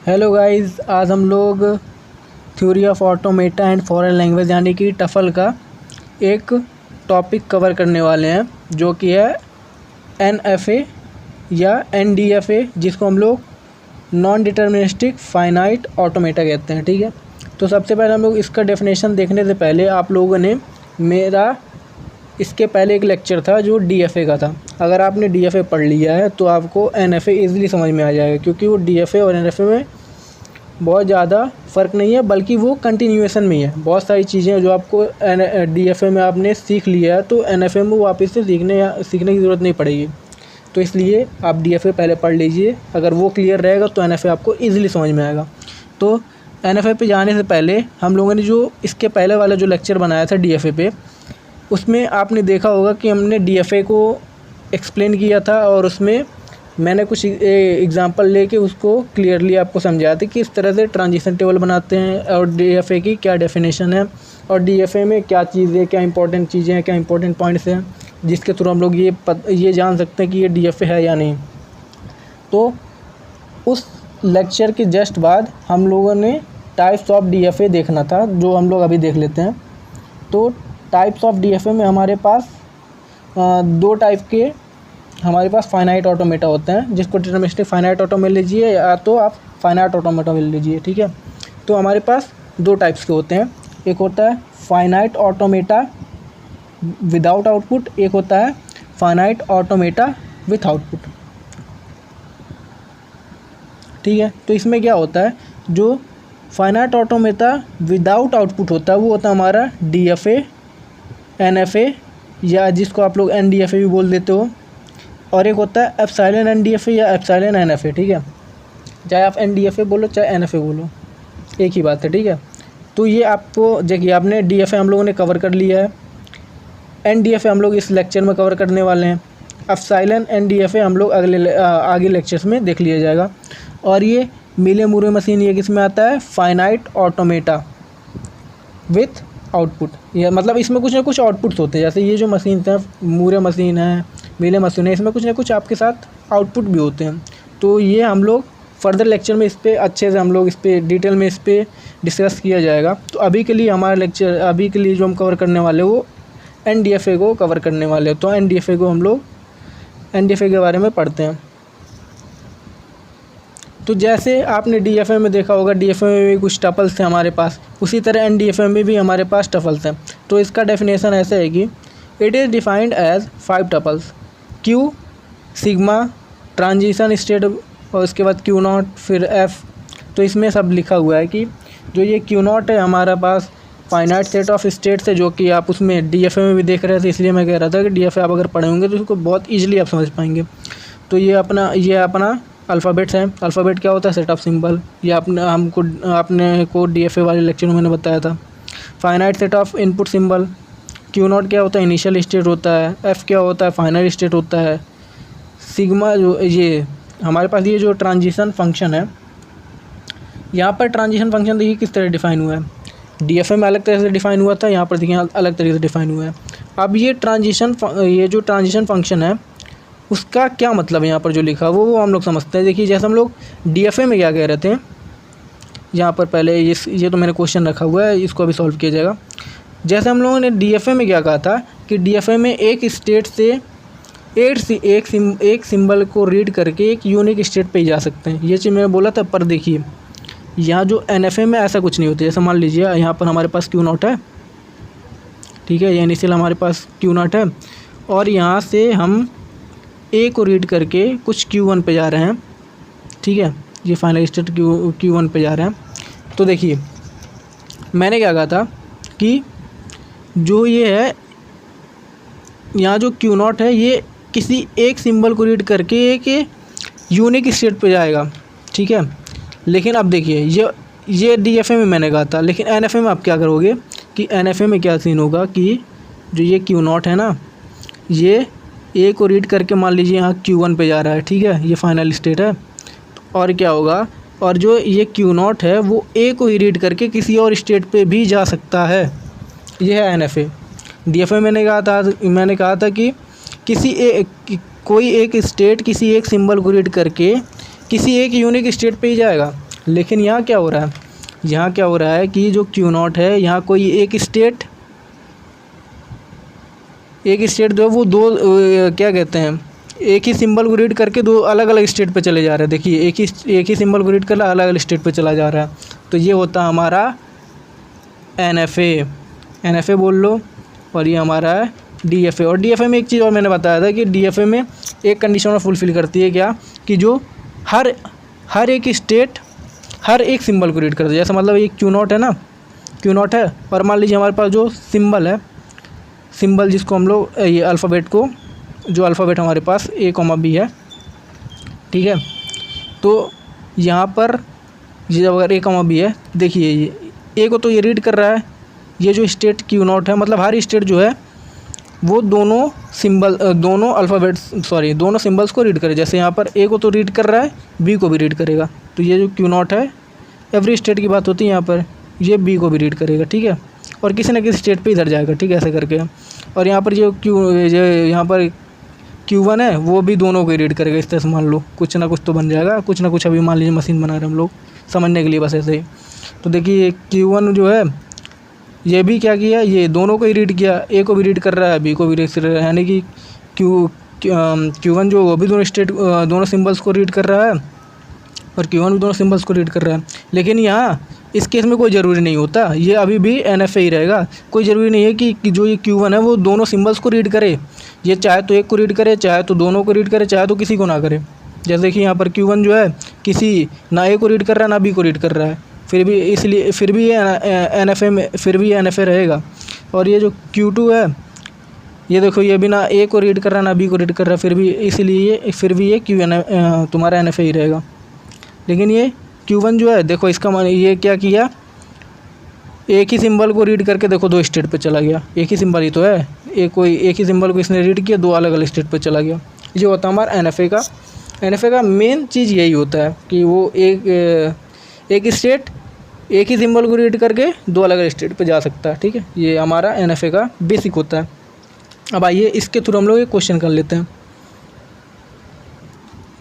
Hello guys, आज हम लोग theory of automata and foreign language यानी कि टफल का एक टॉपिक कवर करने वाले हैं जो कि है एनएफए या एनडीएफए, जिसको हम लोग नॉन डिटर्मिनिस्टिक फाइनाइट ऑटोमेटा कहते हैं। ठीक है, तो सबसे पहले हम लोग इसका डेफिनेशन देखने से पहले आप लोगों ने मेरा इसके पहले एक लेक्चर था जो डीएफए का था। अगर आपने डीएफए पढ़ लिया है तो आपको एनएफए ईज़िली समझ में आ जाएगा, क्योंकि वो डीएफए और एनएफए में बहुत ज़्यादा फ़र्क नहीं है, बल्कि वो कंटिन्यूएशन में ही है। बहुत सारी चीज़ें जो आपको डीएफए में आपने सीख लिया है तो एनएफए में वापस से सीखने की ज़रूरत नहीं पड़ेगी। तो इसलिए आप डीएफए पहले पढ़ लीजिए, अगर वो क्लियर रहेगा तो एनएफए आपको ईज़िली समझ में आएगा। तो एनएफए पे जाने से पहले हम लोगों ने जो इसके पहले वाला जो लेक्चर बनाया था डीएफए पे, उसमें आपने देखा होगा कि हमने डीएफए को एक्सप्लेन किया था और उसमें मैंने कुछ एग्जांपल लेके उसको क्लियरली आपको समझाया था कि इस तरह से ट्रांजिशन टेबल बनाते हैं और डीएफए की क्या डेफिनेशन है और डीएफए में क्या चीज़ें, क्या इंपॉर्टेंट चीज़ें हैं, क्या इंपॉर्टेंट पॉइंट्स हैं जिसके थ्रू हम लोग ये जान सकते हैं कि ये डीएफए है या नहीं। तो उस लेक्चर के जस्ट बाद हम लोगों ने टाइप्स ऑफ डीएफए देखना था, जो हम लोग अभी देख लेते हैं। तो टाइप्स ऑफ डीएफए में हमारे पास दो टाइप के हमारे पास फाइनाइट ऑटोमेटा होते हैं, जिसको डिटर्मिनिस्टिक फाइनाइट ऑटोमेटा लीजिए या तो आप फाइनाइट ऑटोमेटा ले लीजिए। ठीक है, तो हमारे पास दो टाइप्स के होते हैं। एक होता है फाइनाइट ऑटोमेटा विदाउट आउटपुट, एक होता है फाइनाइट ऑटोमेटा विथ आउटपुट। ठीक है, तो इसमें क्या होता है, जो फाइनाइट ऑटोमेटा विदाउट आउटपुट होता है वो होता है हमारा डीएफए, एनएफए या जिसको आप लोग एनडीएफए भी बोल देते हो, और एक होता है एप्सिलॉन एनडीएफए या एप्सिलॉन एनएफए। ठीक है, चाहे आप एनडीएफए बोलो चाहे एनएफए बोलो, एक ही बात है। ठीक है, तो ये आपको देखिए, आपने डीएफए हम लोगों ने कवर कर लिया है, एनडीएफए हम लोग इस लेक्चर में कवर करने वाले हैं, एप्सिलॉन एनडीएफए हम लोग आगे लेक्चर्स में देख लिया जाएगा। और ये मिले मुरे मशीन ये किस में आता है, फाइनाइट ऑटोमेटा विथ आउटपुट। ये मतलब इसमें कुछ ना कुछ आउटपुट्स होते हैं, जैसे ये जो मशीन है मूरे मशीन है, मिले मशीन है, इसमें कुछ ना कुछ आपके साथ आउटपुट भी होते हैं। तो ये हम लोग फर्दर लेक्चर में इस पर अच्छे से हम लोग इस पर डिटेल में इस पर डिस्कस किया जाएगा। तो अभी के लिए हमारा लेक्चर, अभी के लिए जो हम कवर करने वाले वो एनडीएफए को कवर करने वाले हैं। तो एनडीएफए को हम लोग एनडीएफए के बारे में पढ़ते हैं। तो जैसे आपने डीएफए में देखा होगा, डीएफए में भी कुछ टपल्स थे हमारे पास, उसी तरह एनडीएफए में भी हमारे पास टपल्स हैं। तो इसका डेफिनेशन ऐसा है कि it is defined as 5 tuples, Q, sigma, transition state और उसके बाद क्यू नॉट, फिर एफ। तो इसमें सब लिखा हुआ है कि जो ये क्यू नॉट है हमारा पास फाइनाइट सेट ऑफ स्टेट्स है, जो कि आप उसमें डीएफए में भी देख रहे थे, इसलिए मैं कह रहा था कि डीएफए आप अगर पढ़े होंगे तो उसको बहुत ईजिली आप समझ पाएंगे। तो ये अपना अल्फ़ाबेट्स हैं। अल्फ़ाबेट क्या होता है, सेट ऑफ सिंबल। ये आपने को डीएफए वाले लेक्चर में मैंने बताया था। Finite set of input symbol. Q not क्या होता है, इनिशियल स्टेट होता है। एफ़ क्या होता है, फाइनल स्टेट होता है। सिग्मा जो ये हमारे पास ये जो ट्रांजिशन फंक्शन है, यहाँ पर ट्रांजिशन फंक्शन देखिए किस तरह डिफाइन हुआ है। डीएफए में अलग तरह से डिफाइन हुआ था, यहाँ पर देखिए अलग तरीके से डिफाइन हुआ है। अब ये जो ट्रांजिशन फंक्शन है उसका क्या मतलब है, यहाँ पर जो लिखा है वो हम लोग समझते हैं। देखिए, जैसे हम लोग डीएफए में क्या कह रहे थे, यहाँ पर पहले ये तो मैंने क्वेश्चन रखा हुआ है, इसको अभी सॉल्व किया जाएगा। जैसे हम लोगों ने डीएफए में क्या कहा था कि डीएफए में एक स्टेट से एक सिंबल को रीड करके एक यूनिक स्टेट पे ही जा सकते हैं, ये चीज़ मैंने बोला था। पर देखिए यहाँ जो एनएफए में ऐसा कुछ नहीं होता। जैसे मान लीजिए यहाँ पर हमारे पास क्यू नॉट है, ठीक है, ये इनिशियल हमारे पास क्यू नॉट है, और यहाँ से हम ए को रीड करके कुछ Q1 पे जा रहे हैं। ठीक है, ये फाइनल स्टेट Q1 पे जा रहे हैं। तो देखिए मैंने क्या कहा था कि जो ये है यहाँ जो Q0 है ये किसी एक सिंबल को रीड करके एक यूनिक स्टेट पे जाएगा। ठीक है, लेकिन अब देखिए ये डीएफए में मैंने कहा था, लेकिन एनएफए में आप क्या करोगे कि एनएफए में क्या सीन होगा कि जो ये Q0 है ना, ये ए को रीड करके मान लीजिए यहाँ Q1 पे जा रहा है। ठीक है, ये फाइनल स्टेट है। और क्या होगा, और जो ये Q0 है वो ए को ही रीड करके किसी और स्टेट पे भी जा सकता है। ये है एनएफए। डीएफए मैंने कहा था कि कोई एक स्टेट किसी एक सिंबल को रीड करके किसी एक यूनिक स्टेट पे ही जाएगा। लेकिन यहाँ क्या हो रहा है, यहाँ क्या हो रहा है कि जो Q0 है, यहाँ कोई एक स्टेट जो है वो दो क्या कहते हैं, एक ही सिंबल को रीड करके दो अलग अलग स्टेट पे चले जा रहे हैं। देखिए एक ही सिंबल को रीड कर अलग अलग स्टेट पे चला जा रहा है। तो ये होता है हमारा NFA बोल लो, और ये हमारा है DFA। और DFA में एक चीज़ और मैंने बताया था कि DFA में एक कंडीशन और फुलफ़िल करती है, क्या कि जो हर एक स्टेट हर एक सिंबल को रीड करता है। जैसे मतलब ये Q0 है ना, Q0 है, और मान लीजिए हमारे पास जो सिंबल जिसको हम लोग ये अल्फ़ाबेट को, जो अल्फ़ाबेट हमारे पास A, B है, ठीक है। तो यहाँ पर ये अगर A, B है, देखिए ये A को तो ये रीड कर रहा है, ये जो स्टेट Q0 है, मतलब हर स्टेट जो है वो दोनों सिंबल्स को रीड करे। जैसे यहाँ पर A को तो रीड कर रहा है, B को भी रीड करेगा। तो ये जो Q0 है, एवरी स्टेट की बात होती है यहाँ पर, ये B को भी रीड करेगा, ठीक है, और किसी न किसी स्टेट पे इधर जाएगा, ठीक है, ऐसे करके। और यहाँ पर जो यहाँ पर Q1 है, वो भी दोनों को रीड करेगा। इस तरह से मान लो कुछ ना कुछ तो बन जाएगा, कुछ ना कुछ। अभी मान लीजिए मशीन बना रहे हम लोग समझने के लिए, बस ऐसे ही। तो देखिए Q1 जो है, ये भी क्या किया, ये दोनों को ही रीड किया, A को भी रीड कर रहा है, B को भी रीड कर रहा है, यानी कि Q1 जो वो भी दोनों सिंबल्स को रीड कर रहा है, और Q1 भी दोनों सिंबल्स को रीड कर रहा है। लेकिन यहाँ इस केस में कोई ज़रूरी नहीं होता, ये अभी भी NFA ही रहेगा। कोई ज़रूरी नहीं है कि जो ये Q1 है वो दोनों सिंबल्स को रीड करे। ये चाहे तो एक को रीड करे, चाहे तो दोनों को रीड करे, चाहे तो किसी को ना करे। जैसे देखिए यहाँ पर Q1 जो है किसी ना A को रीड कर रहा है, ना B को रीड कर रहा है, फिर भी ये NFA रहेगा। और ये जो Q2 है, ये देखो ये भी ना A को रीड कर रहा है, ना B को रीड कर रहा है, फिर भी ये तुम्हारा NFA ही रहेगा। लेकिन ये Q1 जो है, देखो इसका मान ये क्या किया, एक ही सिंबल को रीड करके देखो दो स्टेट पे चला गया। एक ही सिंबल ही तो है, एक ही सिंबल को इसने रीड किया, दो अलग अलग स्टेट पे चला गया। ये होता है हमारा NFA का मेन चीज़ यही होता है कि वो एक स्टेट एक ही सिंबल को रीड करके दो अलग अलग स्टेट पे जा सकता है, ठीक है। ये हमारा NFA का बेसिक होता है। अब आइए इसके थ्रू हम लोग एक क्वेश्चन कर लेते हैं।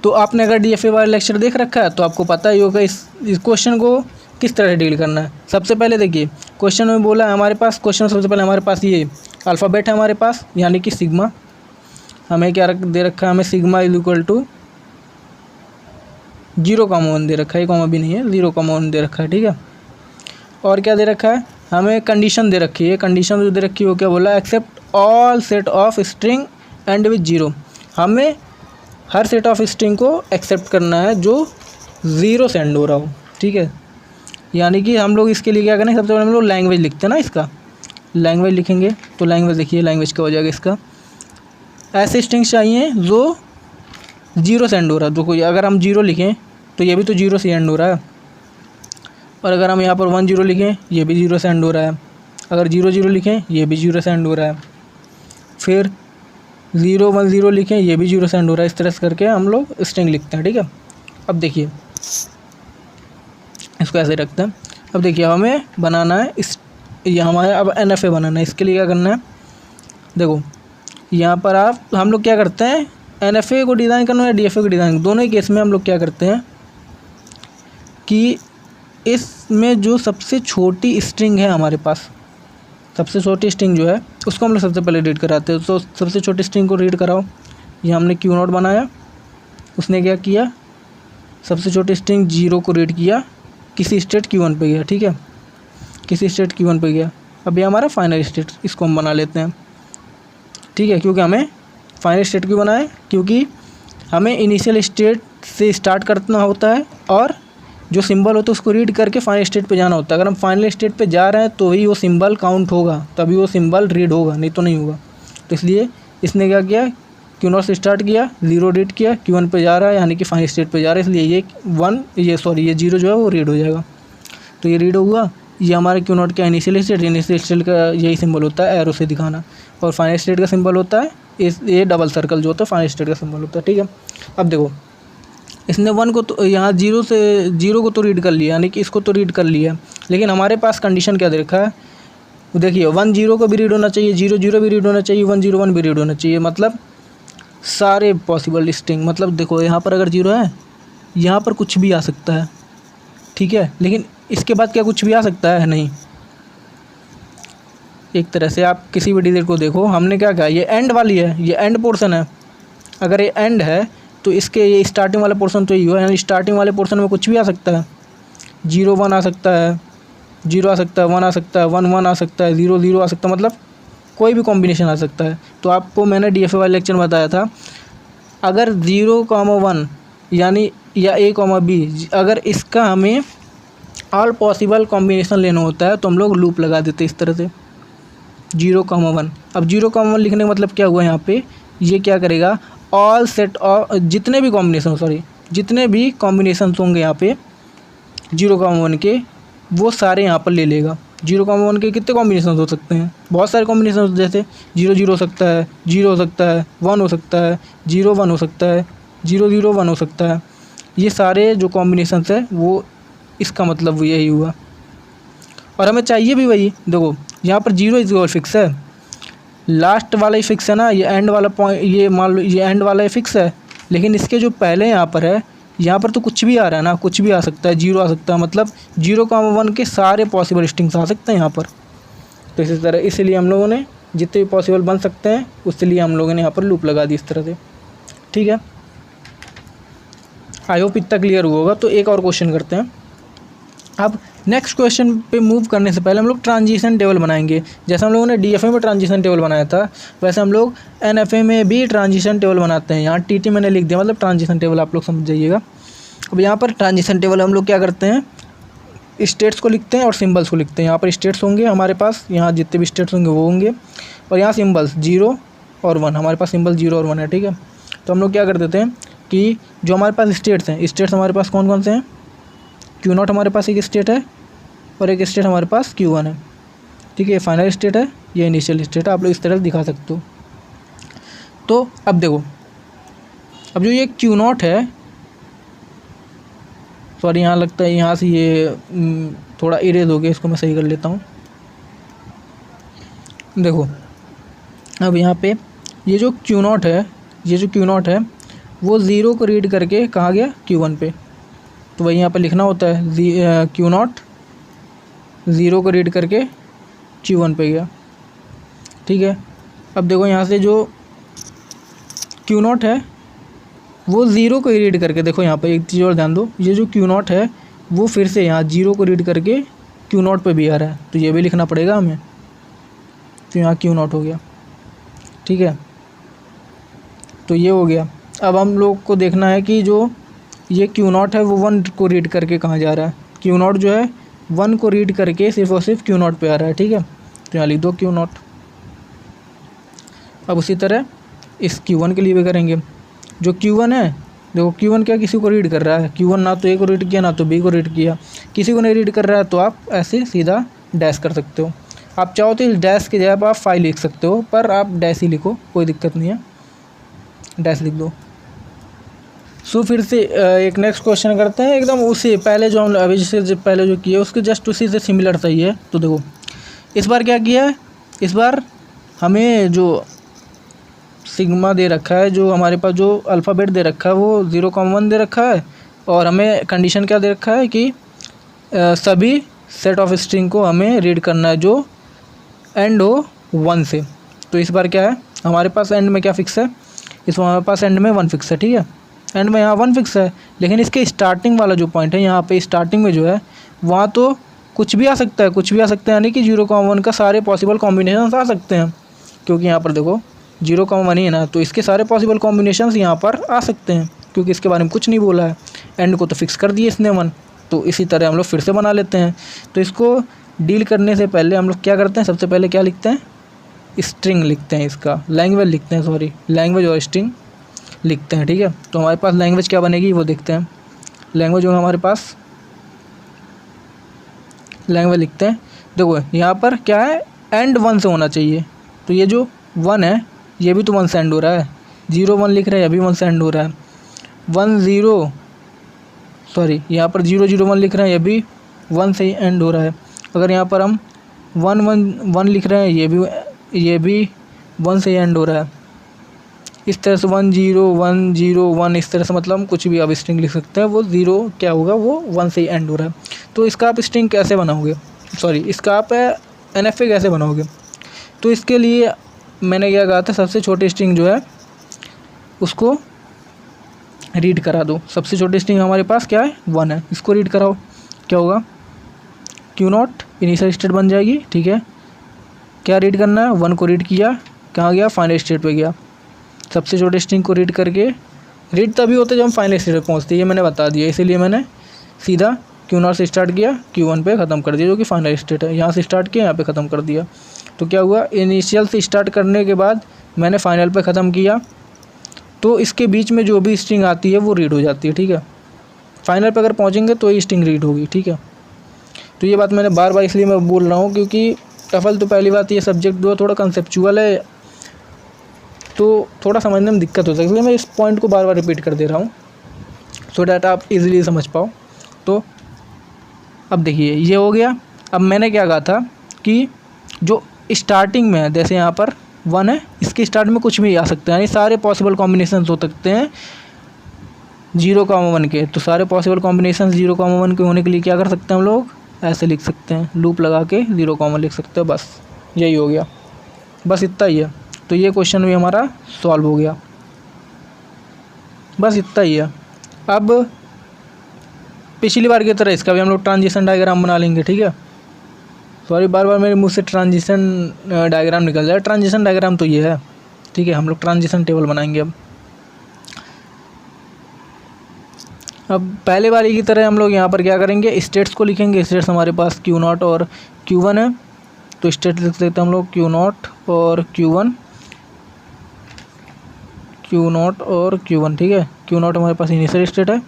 तो आपने अगर DFA वाला लेक्चर देख रखा है तो आपको पता ही होगा इस क्वेश्चन को किस तरह डील करना है। सबसे पहले देखिए क्वेश्चन में बोला है हमारे पास, सबसे पहले हमारे पास ये अल्फ़ाबेट है हमारे पास, यानी कि सिग्मा। हमें क्या दे रखा है, हमें सिग्मा इज इक्वल टू 0,1 दे रखा है, 1 भी नहीं है, 0,1 दे रखा है, ठीक है। और क्या दे रखा है, हमें कंडीशन दे रखी है। कंडीशन जो दे रखी है वो क्या बोला, accept all set of string end with 0। हमें हर सेट ऑफ स्ट्रिंग को एक्सेप्ट करना है जो 0 से एंड हो रहा हो, ठीक है। यानी कि हम लोग इसके लिए क्या करें, सबसे पहले हम लोग लैंग्वेज लिखते हैं ना, इसका लैंग्वेज लिखेंगे। तो लैंग्वेज देखिए, लैंग्वेज क्या हो जाएगा इसका, ऐसे स्ट्रिंग्स चाहिए जो 0 से एंड हो रहा है। तो कोई अगर हम 0 लिखें तो ये भी तो 0 से एंड हो रहा है, और अगर हम यहाँ पर 1 0 लिखें ये भी 0 से एंड हो रहा है, अगर 0 0 लिखें ये भी 0 से एंड हो रहा है, फिर 0 1 0 लिखें ये भी 0 से एंड हो रहा है। इस तरह से करके हम लोग स्ट्रिंग लिखते हैं, ठीक है। अब देखिए इसको ऐसे रखते हैं। अब देखिए हमें बनाना है ये हमारे अब NFA बनाना है। इसके लिए क्या करना है, देखो यहाँ पर हम लोग क्या करते हैं, NFA को डिज़ाइन करना है, DFA को डिज़ाइन, दोनों ही केस में हम लोग क्या करते हैं कि इसमें जो सबसे छोटी स्ट्रिंग है हमारे पास, सबसे छोटी स्ट्रिंग जो है उसको हम लोग सबसे पहले रीड कराते हैं। तो सबसे छोटी स्ट्रिंग को रीड कराओ। ये हमने Q0 बनाया, उसने क्या किया, सबसे छोटी स्ट्रिंग 0 को रीड किया, किसी स्टेट Q1 पे गया, ठीक है, किसी स्टेट Q1 पे गया। अब ये हमारा फाइनल स्टेट, इसको हम बना लेते हैं, ठीक है। क्योंकि हमें फाइनल स्टेट क्यों बनाए, क्योंकि हमें इनिशियल स्टेट से स्टार्ट करना होता है और जो सिंबल होता है उसको रीड करके फाइनल स्टेट पे जाना होता है। अगर हम फाइनल स्टेट पे जा रहे हैं तो ही वो सिंबल काउंट होगा, तभी वो सिंबल रीड होगा, नहीं तो नहीं होगा। तो इसलिए इसने क्या किया, Q0 से स्टार्ट किया, 0 रीड किया, Q1 पे जा रहा है यानी कि फाइनल स्टेट पे जा रहा है, इसलिए ये 0 जो है वो रीड हो जाएगा। तो ये रीड हुआ, ये हमारे Q0 का इनिशियल स्टेट का यही सिंबल होता है, एरो से दिखाना, और फाइनल स्टेट का सिंबल होता है ये डबल सर्कल जो होता है फाइनल स्टेट का सिंबल होता है, ठीक है। अब देखो इसने 1 को तो यहाँ 0 को तो रीड कर लिया, यानी कि इसको तो रीड कर लिया, लेकिन हमारे पास कंडीशन क्या दे रखा है, देखिए 1 0 को भी रीड होना चाहिए, 0 0 भी रीड होना चाहिए, 1 0 1 भी रीड होना चाहिए, मतलब सारे पॉसिबल स्ट्रिंग। मतलब देखो यहाँ पर अगर 0 है, यहाँ पर कुछ भी आ सकता है, ठीक है। लेकिन इसके बाद क्या कुछ भी आ सकता है? नहीं। एक तरह से आप किसी भी डिजिट को देखो, हमने क्या कहा, ये एंड वाली है, ये एंड पोर्शन है। अगर ये एंड है तो इसके ये स्टार्टिंग वाला पोर्शन तो ये हुआ, यानी स्टार्टिंग वाले पोर्शन में कुछ भी आ सकता है। 0 1 आ सकता है, 0 आ सकता है, 1 आ सकता है, 1 1 आ सकता है, 0 0 आ सकता है, मतलब कोई भी कॉम्बिनेशन आ सकता है। तो आपको मैंने DFA वाले लेक्चर में बताया था, अगर 0, 1 यानी या A, B, अगर इसका हमें ऑल पॉसिबल कॉम्बिनेशन लेना होता है तो हम लोग लूप लगा देते इस तरह से 0, 1। अब 0, 1 लिखने का मतलब क्या हुआ यहाँ पे, ये क्या करेगा, ऑल सेट ऑफ जितने भी कॉम्बिनेशन होंगे यहाँ पे 0, 1 के, वो सारे यहाँ पर ले लेगा। 0, 1 के कितने कॉम्बिनेशन हो सकते हैं? बहुत सारे कॉम्बिनेशन, जैसे 0 0 हो सकता है, 0 हो सकता है, 1 हो सकता है, 0 1 हो सकता है, 0 0 1 हो सकता है। ये सारे जो कॉम्बिनेशन है वो, इसका मतलब यही हुआ। और हमें चाहिए भी वही। देखो यहाँ पर 0 इज फिक्स है, लास्ट वाला ही फिक्स है ना, ये एंड वाला पॉइंट, ये मान लो ये एंड वाला ही फिक्स है। लेकिन इसके जो पहले यहाँ पर है, यहाँ पर तो कुछ भी आ रहा है ना, कुछ भी आ सकता है, 0 आ सकता है, मतलब 0, 1 के सारे पॉसिबल स्ट्रिंग्स आ सकते हैं यहाँ पर। तो इसी तरह, इसीलिए हम लोगों ने जितने भी पॉसिबल बन सकते हैं उसके लिए हम लोगों ने यहाँ पर लूप लगा दी इस तरह से, ठीक है। आई होप इतना क्लियर हुआ होगा। तो एक और क्वेश्चन करते हैं। अब नेक्स्ट क्वेश्चन पे मूव करने से पहले हम लोग ट्रांजिशन टेबल बनाएंगे। जैसे हम लोगों ने DFA में ट्रांजिशन टेबल बनाया था, वैसे हम लोग NFA में भी ट्रांजिशन टेबल बनाते हैं। यहाँ TT मैंने लिख दिया, मतलब ट्रांजिशन टेबल, आप लोग समझ जाइएगा। अब यहाँ पर ट्रांजिशन टेबल हम लोग क्या करते हैं, स्टेट्स को लिखते हैं और सिंबल्स को लिखते हैं। यहाँ पर स्टेट्स होंगे हमारे पास, यहाँ जितने भी स्टेट्स होंगे वो होंगे, और यहाँ सिंबल्स 0 और 1, हमारे पास सिंबल 0 और 1 है, ठीक है। तो हम लोग क्या कर देते हैं कि जो हमारे पास स्टेट्स हैं, स्टेट्स हमारे पास कौन कौन से हैं, Q0 हमारे पास एक स्टेट है और एक स्टेट हमारे पास Q1 है, ठीक है। फाइनल स्टेट है, ये इनिशियल स्टेट है, आप लोग इस तरह दिखा सकते हो। तो अब देखो, अब जो ये Q0 है, सॉरी यहाँ लगता है यहाँ से ये थोड़ा इरेज हो गया, इसको मैं सही कर लेता हूँ। देखो अब यहाँ पे ये जो Q0 है, ये जो Q0 है वो 0 को रीड करके कहाँ गया, Q1 पे। तो वही यहाँ पे लिखना होता है, Q0 0 को रीड करके Q1 पे गया, ठीक है। अब देखो यहाँ से जो Q0 है वो 0 को रीड करके, देखो यहाँ पे एक चीज़ और ध्यान दो, ये जो Q0 है वो फिर से यहाँ 0 को रीड करके Q0 पे भी आ रहा है, तो ये भी लिखना पड़ेगा हमें। तो यहाँ Q0 हो गया, ठीक है। तो ये हो गया। अब हम लोग को देखना है कि जो ये Q0 है वो 1 को रीड करके कहाँ जा रहा है। Q0 जो है 1 को रीड करके सिर्फ और सिर्फ Q0 पे आ रहा है, ठीक है। तो यहाँ लिख दो Q0। अब उसी तरह इस Q1 के लिए भी करेंगे। जो Q1 है, देखो Q1 क्या किसी को रीड कर रहा है, Q1 ना तो A को रीड किया ना तो B को रीड किया, किसी को नहीं रीड कर रहा है, तो आप ऐसे सीधा डैश कर सकते हो। आप चाहो तो इस डैश की जगह आप 5 लिख सकते हो, पर आप डैश ही लिखो, कोई दिक्कत नहीं है, डैश लिख दो। सो फिर से एक नेक्स्ट क्वेश्चन करते हैं, एकदम उसी पहले जो हम अभी जैसे पहले जो किए उसके जस्ट उसी से सिमिलर सही है। तो देखो इस बार क्या किया है, इस बार हमें जो सिग्मा दे रखा है, जो हमारे पास जो अल्फ़ाबेट दे रखा है वो 0, 1 दे रखा है, और हमें कंडीशन क्या दे रखा है कि सभी सेट ऑफ स्ट्रिंग को हमें रीड करना है जो एंड हो 1 से। तो इस बार क्या है, हमारे पास एंड में क्या फिक्स है, इस हमारे पास एंड में 1 फिक्स है, ठीक है। एंड में यहाँ 1 फिक्स है, लेकिन इसके स्टार्टिंग वाला जो पॉइंट है यहाँ पे स्टार्टिंग में जो है वहाँ तो कुछ भी आ सकता है, कुछ भी आ सकता है, यानी कि 0, 1 का सारे पॉसिबल कॉम्बिनेशन आ सकते हैं, क्योंकि यहाँ पर देखो 0, 1 ही है ना, तो इसके सारे पॉसिबल कॉम्बिनेशंस यहाँ पर आ सकते हैं, क्योंकि इसके बारे में कुछ नहीं बोला है। एंड को तो फिक्स कर दिए इसने 1, तो इसी तरह हम लोग फिर से बना लेते हैं। तो इसको डील करने से पहले हम लोग क्या करते हैं, सबसे पहले क्या लिखते हैं, स्ट्रिंग लिखते हैं, इसका लैंग्वेज लिखते हैं, सॉरी लैंग्वेज और स्ट्रिंग लिखते हैं, ठीक है। तो हमारे पास लैंग्वेज क्या बनेगी वो देखते हैं। लैंग्वेज होगा हमारे पास, लैंग्वेज लिखते हैं। देखो यहाँ पर क्या है, एंड 1 से होना चाहिए, तो ये जो 1 है ये भी तो 1 से एंड हो रहा है, 0, 1 लिख रहे हैं, अभी 1 से एंड हो रहा है। 1 0 सॉरी यहाँ पर 0 0 1 लिख रहे हैं, ये भी 1 से ही एंड हो रहा है। अगर यहाँ पर हम 1 1 1 लिख रहे हैं, ये भी 1 से ही एंड हो रहा है। इस तरह से 1 0 1 0 1 इस तरह से, मतलब हम कुछ भी अब स्ट्रिंग लिख सकते हैं, वो 0 क्या होगा, वो 1 से ही एंड हो रहा है। तो इसका आप स्ट्रिंग कैसे बनाओगे, सॉरी इसका आप NFA कैसे बनाओगे। तो इसके लिए मैंने क्या कहा था, सबसे छोटी स्ट्रिंग जो है उसको रीड करा दो। सबसे छोटी स्ट्रिंग हमारे पास क्या है, 1 है, इसको रीड कराओ। क्या होगा, Q0 इनिशियल स्टेट बन जाएगी, ठीक है। क्या रीड करना है, 1 को रीड किया, कहाँ गया, फाइनल स्टेट पे गया। सबसे छोटे स्ट्रिंग को रीड करके, रीड तभी होता है जब हम फाइनल स्टेट पे पहुँचते हैं, ये मैंने बता दिया, इसीलिए मैंने सीधा Q0 से स्टार्ट किया, Q1 पे ख़त्म कर दिया, जो कि फाइनल स्टेट है। यहाँ से स्टार्ट किया, यहाँ पे ख़त्म कर दिया। तो क्या हुआ, इनिशियल से स्टार्ट करने के बाद मैंने फाइनल पे ख़त्म किया, तो इसके बीच में जो भी स्ट्रिंग आती है वो रीड हो जाती है, ठीक है। फाइनल पे अगर पहुँचेंगे तो ये स्ट्रिंग रीड होगी, ठीक है। तो ये बात मैंने बार बार इसलिए मैं बोल रहा हूँ क्योंकि टफल तो पहली बात ये सब्जेक्ट जो थोड़ा कंसेप्चुअल है, तो थोड़ा समझने में दिक्कत हो सकती है, इसलिए मैं इस पॉइंट को बार बार रिपीट कर दे रहा हूँ सो डैट आप इजीली समझ पाओ। तो अब देखिए ये हो गया। अब मैंने क्या कहा था कि जो स्टार्टिंग में है, जैसे यहाँ पर 1 है, इसके स्टार्ट में कुछ भी आ सकता है, यानी सारे पॉसिबल कॉम्बिनेशन हो सकते हैं 0,1 के। तो सारे पॉसिबल कॉम्बिनेशन 0,1 के होने के लिए क्या कर सकते हैं हम लोग, ऐसे लिख सकते हैं, लूप लगा के 0, लिख सकते हैं, बस यही हो गया, बस इतना ही है। तो ये क्वेश्चन भी हमारा सॉल्व हो गया, बस इतना ही है। अब पिछली बार की तरह इसका भी हम लोग ट्रांजिशन डायग्राम बना लेंगे, ठीक है। सॉरी, बार बार मेरे मुंह से ट्रांजिशन डायग्राम निकल जाए, ट्रांजिशन डायग्राम तो ये है, ठीक है। हम लोग ट्रांजिशन टेबल बनाएंगे। अब पहले वाली की तरह हम लोग यहाँ पर क्या करेंगे, स्टेट्स को लिखेंगे। स्टेट्स हमारे पास Q0 और Q1 है, तो स्टेट लिख सकते हैं हम लोग Q0 और Q1, Q0 और Q1, ठीक है। Q0 हमारे पास इनिशियल स्टेट है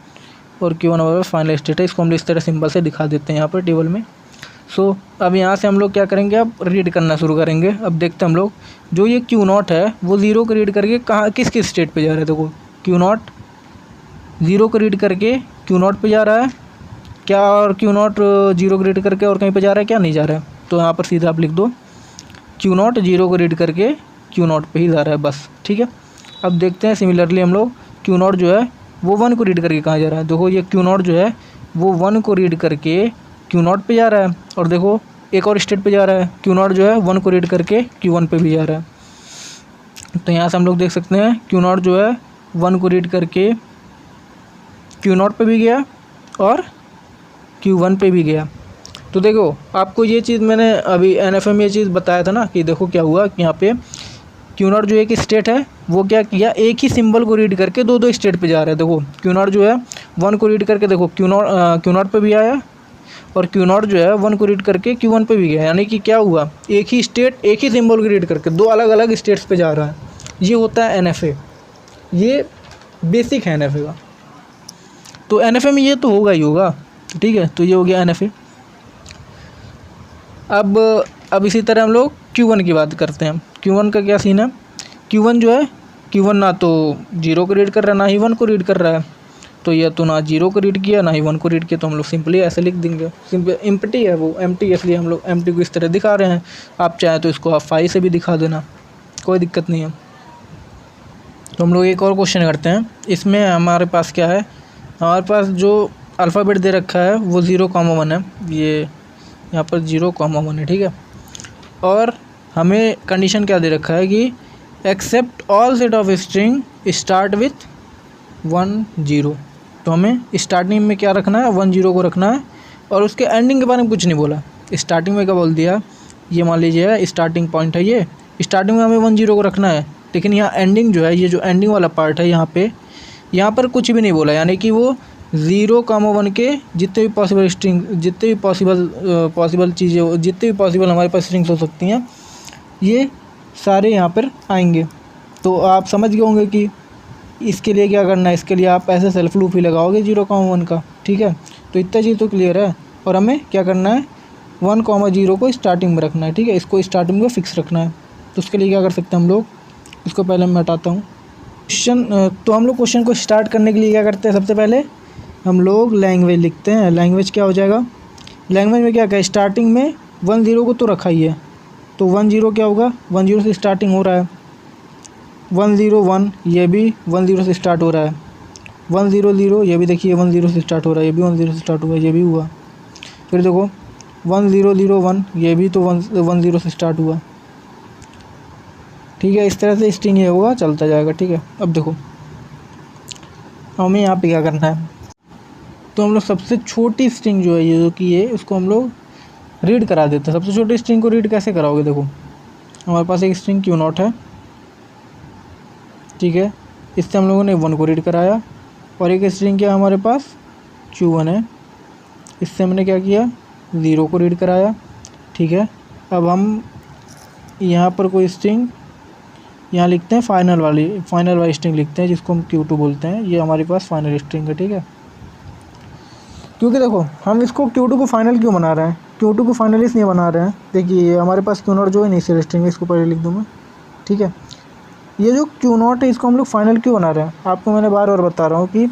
और Q1 हमारे पास फाइनल स्टेट है। इसको हम इस तरह सिंबल से दिखा देते हैं यहाँ पर टेबल में। सो अब यहाँ से हम लोग क्या करेंगे, अब रीड करना शुरू करेंगे। अब देखते हैं हम लोग, जो ये Q0 है वो 0 को रीड करके कहाँ किस किस स्टेट पे जा रहा है। देखो Q0 0 को रीड करके Q0 पे जा रहा है क्या, और Q0 0 को रीड करके और कहीं पे जा रहा है क्या, नहीं जा रहा है। तो यहाँ पर सीधा आप लिख दो Q0 0 को रीड करके Q0 पे ही जा रहा है, बस, ठीक है। अब देखते हैं सिमिलरली हम लोग Q0 जो है वो 1 को रीड करके कहाँ जा रहा है। देखो ये Q0 जो है वो 1 को रीड करके Q0 पे जा रहा है, और देखो एक और स्टेट पे जा रहा है, Q0 जो है 1 को रीड करके Q1 पे भी जा रहा है। तो यहाँ से हम लोग देख सकते हैं Q0 जो है 1 को रीड करके Q0 पे भी गया और Q1 पे भी गया। तो देखो आपको ये चीज़ मैंने अभी NFA में ये चीज़ बताया था ना, कि देखो क्या हुआ कि यहाँ पे Q0 जो एक स्टेट है वो क्या किया, एक ही सिंबल को रीड करके दो स्टेट पे जा रहा है। देखो Q0 जो है 1 को रीड करके देखो Q0 पे भी आया, और Q0 जो है 1 को रीड करके Q1 पे भी गया। यानी कि क्या हुआ, एक ही स्टेट एक ही सिंबल को रीड करके दो अलग अलग स्टेट्स पे जा रहा है। ये होता है NFA, ये बेसिक है NFA का। तो NFA में ये तो होगा ही होगा, ठीक है। तो ये हो गया NFA। अब इसी तरह हम लोग Q1 की बात करते हैं। Q1 का क्या सीन है, Q1 जो है Q1 ना तो 0 को रीड कर रहा है ना ही 1 को रीड कर रहा है। तो यह तो ना 0 को रीड किया ना ही 1 को रीड किया, तो हम लोग सिंपली ऐसे लिख देंगे, सिंपल एम्प्टी है वो, एम्प्टी, इसलिए हम लोग एम्प्टी को इस तरह दिखा रहे हैं। आप चाहे तो इसको आप 5 से भी दिखा देना, कोई दिक्कत नहीं है। तो हम लोग एक और क्वेश्चन करते हैं। इसमें हमारे पास क्या है, हमारे पास जो अल्फ़ाबेट दे रखा है वो 0,1 है, ये यहाँ पर 0,1 है, ठीक है। और हमें कंडीशन क्या दे रखा है कि accept all set of string start with 1 0। तो हमें स्टार्टिंग में क्या रखना है, 1 0 को रखना है, और उसके एंडिंग के बारे में कुछ नहीं बोला। स्टार्टिंग में क्या बोल दिया, ये मान लीजिए स्टार्टिंग पॉइंट है, ये स्टार्टिंग में हमें 1 0 को रखना है, लेकिन यहाँ एंडिंग जो है, ये जो एंडिंग वाला पार्ट है यहाँ पर कुछ भी नहीं बोला। यानी कि वो 0,1 के जितने भी पॉसिबल स्ट्रिंग, जितने भी पॉसिबल चीज़ें, जितने भी पॉसिबल हमारे पास स्ट्रिंग्स हो सकती हैं, ये सारे यहाँ पर आएंगे। तो आप समझ गए होंगे कि इसके लिए क्या करना है। इसके लिए आप ऐसे सेल्फ लूप ही लगाओगे 0,1 का, ठीक है। तो इतना चीज़ तो क्लियर है। और हमें क्या करना है, 1,0 को स्टार्टिंग में रखना है, ठीक है। इसको स्टार्टिंग में फिक्स रखना है। तो उसके लिए क्या कर सकते हैं हम लोग, इसको पहले मैं हटाता हूँ तो हम लोग क्वेश्चन को स्टार्ट करने के लिए क्या करते हैं, सबसे पहले हम लोग लैंग्वेज लिखते हैं। लैंग्वेज क्या हो जाएगा, लैंग्वेज में क्या क्या, स्टार्टिंग में 1 0 को तो रखा ही है, तो 1 0 क्या होगा, 1 0 से स्टार्टिंग हो रहा है। 1 0 1 ये भी 1 0 से स्टार्ट हो रहा है। 1 0 0 ये भी देखिए 1 0 से स्टार्ट हो रहा है, ये भी 1 0 से स्टार्ट हुआ है, ये भी हुआ। फिर देखो 1001, ये भी तो 10 से स्टार्ट हुआ, ठीक है। इस तरह से स्ट्रिंग ये होगा, चलता जाएगा, ठीक है। अब देखो हमें यहाँ पे क्या करना है, तो हम लोग सबसे छोटी स्ट्रिंग जो है ये जो कि ये उसको हम लोग रीड करा देते हैं। सबसे छोटी स्ट्रिंग को रीड कैसे कराओगे, देखो हमारे पास एक स्ट्रिंग Q0 है, ठीक है। इससे हम लोगों ने 1 को रीड कराया, और एक स्ट्रिंग क्या हमारे पास Q1 है, इससे हमने क्या किया 0 को रीड कराया, ठीक है। अब हम यहाँ पर कोई स्ट्रिंग यहाँ लिखते हैं फाइनल वाली स्ट्रिंग लिखते हैं, जिसको हम Q2 बोलते हैं। ये हमारे पास फाइनल स्ट्रिंग है, ठीक है। क्योंकि देखो हम इसको Q2 को फाइनल क्यों बना रहे हैं, Q2 को फाइनल इसलिए बना रहे हैं, देखिए हमारे पास Q0 जो है इनिशियल स्ट्रिंग है, इसको पहले लिख दूँ मैं, ठीक है। ये जो Q0 है इसको हम लोग फाइनल क्यों बना रहे हैं, आपको मैंने बार बार बता रहा हूँ कि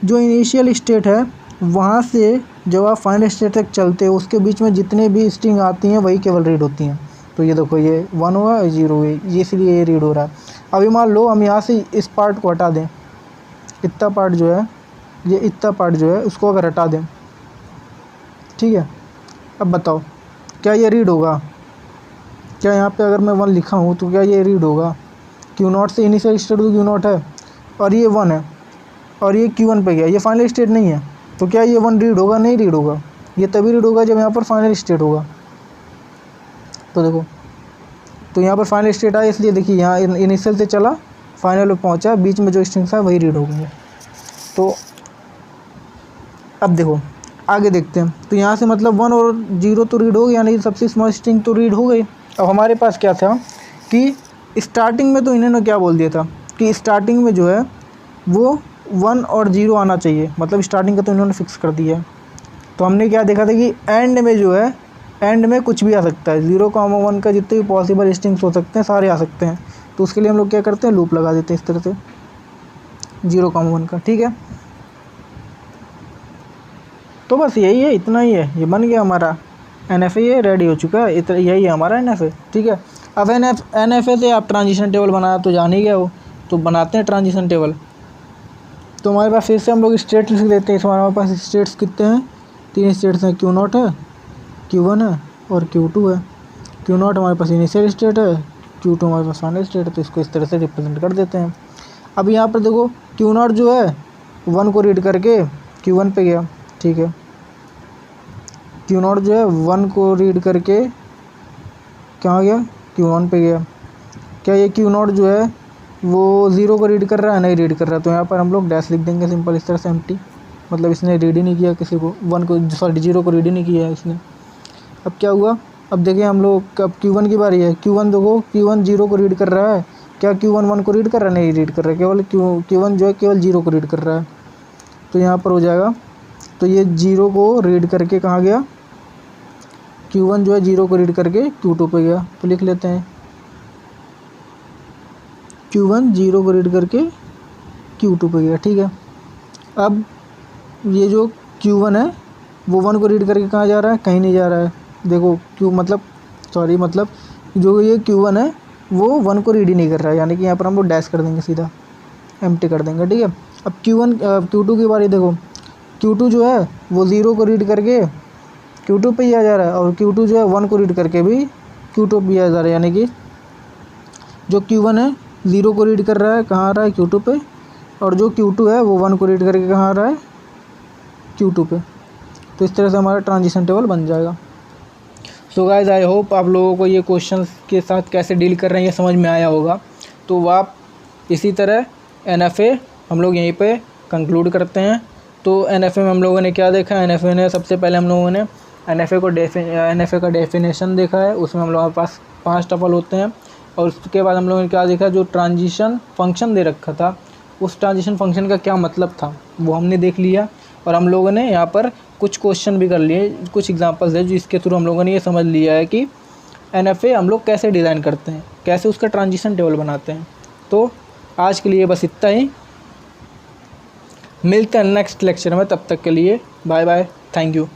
जो इनिशियल स्टेट है वहाँ से जब आप फाइनल स्टेट तक चलते हो उसके बीच में जितने भी स्ट्रिंग आती हैं वही केवल रीड होती हैं। तो ये देखो ये 1 हुआ, 0 हुई, ये इसलिए ये रीड हो रहा है। अभी मान लो हम यहाँ से इस पार्ट को हटा दें, इतना पार्ट जो है, ये इतना पार्ट जो है उसको अगर हटा दें, ठीक है। अब बताओ क्या ये रीड होगा, क्या यहाँ पे अगर मैं 1 लिखा हूँ तो क्या ये रीड होगा। Q0 से इनिशियल स्टेट तो Q0 है और ये 1 है, और ये Q1 पे गया, ये फाइनल स्टेट नहीं है, तो क्या ये 1 रीड होगा, नहीं रीड होगा। ये तभी रीड होगा जब यहाँ पर फाइनल स्टेट होगा। तो देखो तो यहाँ पर फाइनल स्टेट आया, इसलिए देखिए यहाँ इनिशियल से चला फाइनल पे पहुँचा, बीच में जो स्ट्रिंग्स है वही रीड हो गई। तो अब देखो आगे देखते हैं, तो यहाँ से मतलब 1 और 0 तो रीड हो गया, यानी सबसे स्मॉल स्ट्रिंग तो रीड हो गई। अब हमारे पास क्या था कि स्टार्टिंग में तो इन्होंने क्या बोल दिया था कि स्टार्टिंग में जो है वो 1 और 0 आना चाहिए, मतलब स्टार्टिंग का तो इन्होंने फिक्स कर दिया है। तो हमने क्या देखा था कि एंड में जो है, एंड में कुछ भी आ सकता है, 0,1 का जितने भी पॉसिबल स्ट्रिंग्स हो सकते हैं सारे आ सकते हैं। तो उसके लिए हम लोग क्या करते हैं, लूप लगा देते हैं इस तरह से 0,1 का, ठीक है। तो बस यही है, इतना ही है, ये बन गया हमारा NFA, ये रेडी हो चुका है, इतना यही है हमारा NFA, ठीक है। अब NFA से आप ट्रांजिशन टेबल बनाना तो जान ही गए हो, तो बनाते हैं ट्रांजिशन टेबल। तो हमारे पास फिर से हम लोग स्टेट्स लिख देते हैं। इसमें हमारे पास स्टेट्स कितने हैं, 3 स्टेट्स हैं, Q0 है, Q1 है और Q2 है। Q0 हमारे पास इनिशियल स्टेट है, Q2 हमारे पास फाइनल स्टेट है, तो इसको इस तरह से रिप्रेजेंट कर देते हैं। अब यहाँ पर देखो Q0 जो है 1 को रीड करके Q1 पे गया, ठीक है। Q0 जो है 1 को रीड करके कहाँ गया, Q1 पे गया। क्या ये Q0 जो है वो 0 को रीड कर रहा है, नहीं रीड कर रहा है, तो यहाँ पर हम लोग डैश लिख देंगे सिंपल इस तरह से, एम्प्टी, मतलब इसने रीड ही नहीं किया किसी को, 0 को रीड ही नहीं किया है इसने। अब क्या हुआ, अब देखिए हम लोग अब Q1 की बारी है। Q1 देखो, Q1 0 को रीड कर रहा है, क्या Q1 1 को रीड कर रहा है, नहीं रीड कर रहा है, केवल Q1 जो है केवल 0 को रीड कर रहा है। तो यहाँ पर हो जाएगा, तो ये 0 को रीड करके कहाँ गया, Q1 जो है 0 को रीड करके Q2 पे गया। तो लिख लेते हैं Q1 0 को रीड करके Q2 पे गया, ठीक है। अब ये जो Q1 है वो 1 को रीड करके कहाँ जा रहा है, कहीं नहीं जा रहा है। देखो मतलब जो ये Q1 है वो 1 को रीड ही नहीं कर रहा है, यानी कि यहाँ पर हम लोग डैश कर देंगे, सीधा एम्प्टी कर देंगे, ठीक है। अब Q2 की बारी देखो, Q2 जो है वो 0 को रीड करके Q2 पे ही आ जा रहा है, और Q2 जो है 1 को रीड करके भी Q2 पे आ जा रहा है, यानी कि जो Q1 है 0 को रीड कर रहा है, कहाँ आ रहा है, Q2 पे, और जो Q2 है वो 1 को रीड करके कहाँ आ रहा है, Q2 पे। तो इस तरह से हमारा ट्रांजिशन टेबल बन जाएगा। सो गाइस, आई होप आप लोगों को ये क्वेश्चंस के साथ कैसे डील कर रहे हैं ये समझ में आया होगा। तो आप इसी तरह NFA हम लोग यहीं पे कंक्लूड करते हैं। तो NFA में हम लोगों ने क्या देखा, NFA ने सबसे पहले हम लोगों ने NFA का डेफिनेशन देखा है। उसमें हम लोगों के पास 5 टपल होते हैं, और उसके बाद हम लोगों ने क्या देखा, जो ट्रांजिशन फंक्शन दे रखा था उस ट्रांजिशन फंक्शन का क्या मतलब था वो हमने देख लिया। और हम लोगों ने यहाँ पर कुछ क्वेश्चन भी कर लिए, कुछ एग्जांपल्स है जिसके थ्रू हम लोगों ने ये समझ लिया है कि NFA हम लोग कैसे डिज़ाइन करते हैं, कैसे उसका ट्रांजिशन टेबल बनाते हैं। तो आज के लिए बस इतना ही, मिलते हैं नेक्स्ट लेक्चर में, तब तक के लिए बाय बाय, थैंक यू।